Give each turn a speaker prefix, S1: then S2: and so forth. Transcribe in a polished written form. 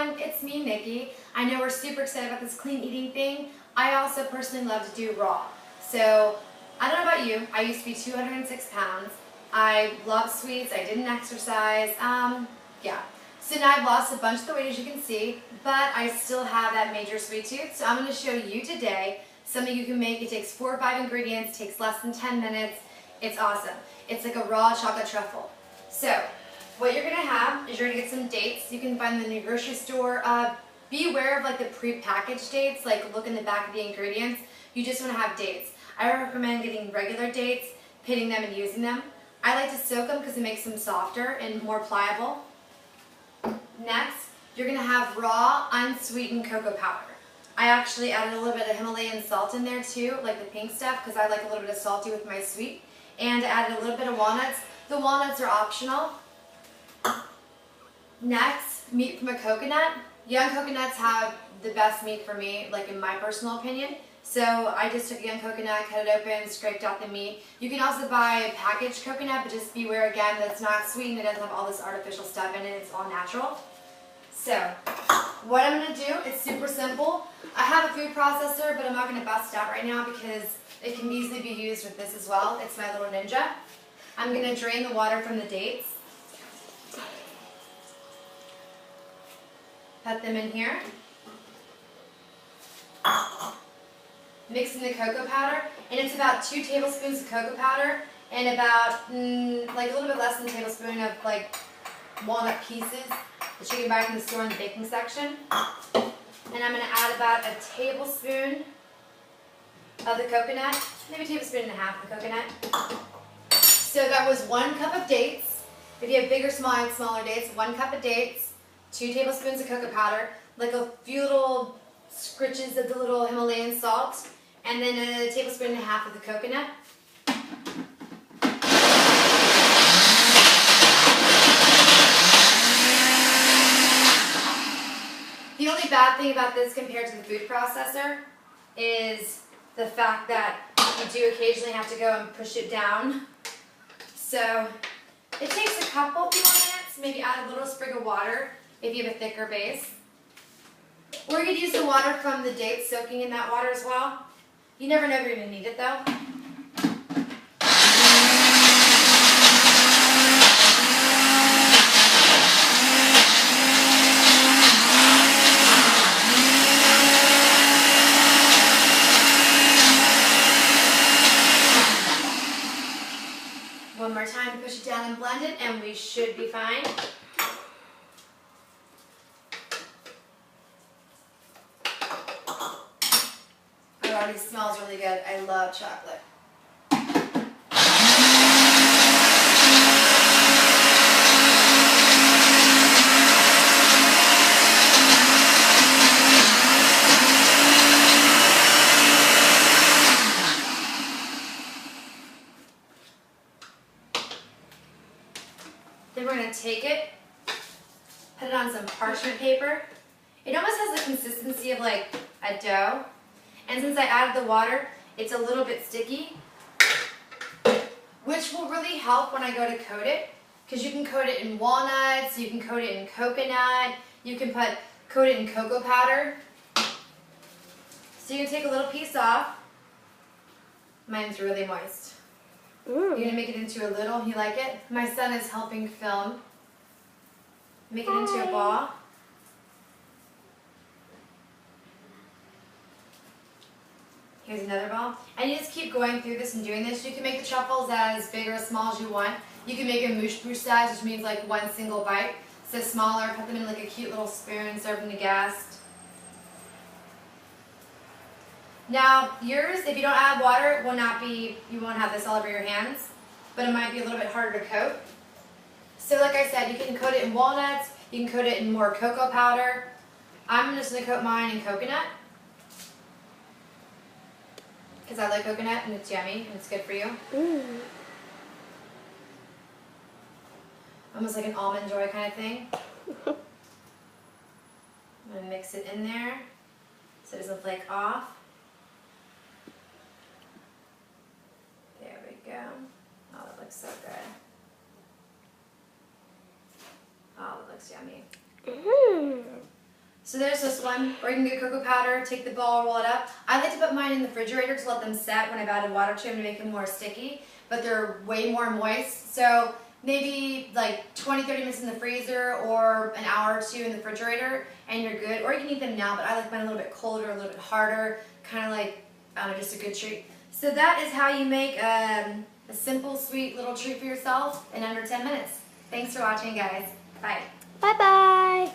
S1: everyone, it's me, Nikki. I know we're super excited about this clean eating thing. I also personally love to do raw. So, I don't know about you, I used to be 206 pounds. I love sweets, I didn't exercise, yeah. So now I've lost a bunch of the weight as you can see, but I still have that major sweet tooth. So I'm going to show you today something you can make. It takes 4 or 5 ingredients, takes less than 10 minutes. It's awesome. It's like a raw chocolate truffle. So, what you're going to have is you're going to get some dates. You can find them in your grocery store. Be aware of like the pre-packaged dates, like look in the back of the ingredients. You just want to have dates. I recommend getting regular dates, pitting them and using them. I like to soak them because it makes them softer and more pliable. Next, you're going to have raw, unsweetened cocoa powder. I actually added a little bit of Himalayan salt in there too, like the pink stuff, because I like a little bit of salty with my sweet. And added a little bit of walnuts. The walnuts are optional. Next, meat from a coconut. Young coconuts have the best meat for me, like in my personal opinion. So I just took a young coconut, cut it open, scraped out the meat. You can also buy a packaged coconut, but just beware again that it's not sweetened. It doesn't have all this artificial stuff in it. It's all natural. So what I'm going to do, it's super simple. I have a food processor, but I'm not going to bust it out right now because it can easily be used with this as well. It's my little ninja. I'm going to drain the water from the dates. Put them in here. Mix in the cocoa powder, and it's about 2 tablespoons of cocoa powder and about like a little bit less than a tablespoon of like walnut pieces that you can buy from the store in the baking section. And I'm going to add about a tablespoon of the coconut, maybe a tablespoon and a half of the coconut. So that was 1 cup of dates. If you have bigger, smaller dates, 1 cup of dates, 2 tablespoons of cocoa powder, like a few little scritches of the little Himalayan salt, and then a tablespoon and a half of the coconut. The only bad thing about this compared to the food processor is the fact that you do occasionally have to go and push it down. So it takes a few more minutes, maybe add a little sprig of water if you have a thicker base. Or you could use the water from the dates soaking in that water as well. You never know if you're going to need it though. One more time to push it down and blend it, and we should be fine. It already smells really good. I love chocolate. Then we're going to take it, put it on some parchment paper. It almost has the consistency of like a dough. And since I added the water, it's a little bit sticky, which will really help when I go to coat it, because you can coat it in walnuts, you can coat it in coconut, you can coat it in cocoa powder. So you can take a little piece off. Mine's really moist. You're going to make it into a little, you like it? My son is helping film. Make it into a ball. Here's another ball. And you just keep going through this and doing this. You can make the truffles as big or as small as you want. You can make a mouche-bouche size, which means like 1 single bite. So smaller, put them in like a cute little spoon, serve them to guests. Now, yours, if you don't add water, it will not be, you won't have this all over your hands, but it might be a little bit harder to coat. So like I said, you can coat it in walnuts, you can coat it in more cocoa powder. I'm just going to coat mine in coconut, because I like coconut and it's yummy and it's good for you. Almost like an almond joy kind of thing. I'm going to mix it in there so it doesn't flake off. There we go. Oh, that looks so good. Oh, it looks yummy. So there's this one, or you can get cocoa powder, take the ball, roll it up. I like to put mine in the refrigerator to let them set when I've added water to them to make them more sticky, but they're way more moist. So maybe like 20-30 minutes in the freezer or an hour or two in the refrigerator and you're good. Or you can eat them now, but I like mine a little bit colder, a little bit harder, kind of like, I don't know, just a good treat. So that is how you make a simple, sweet little treat for yourself in under 10 minutes. Thanks for watching, guys. Bye.
S2: Bye-bye.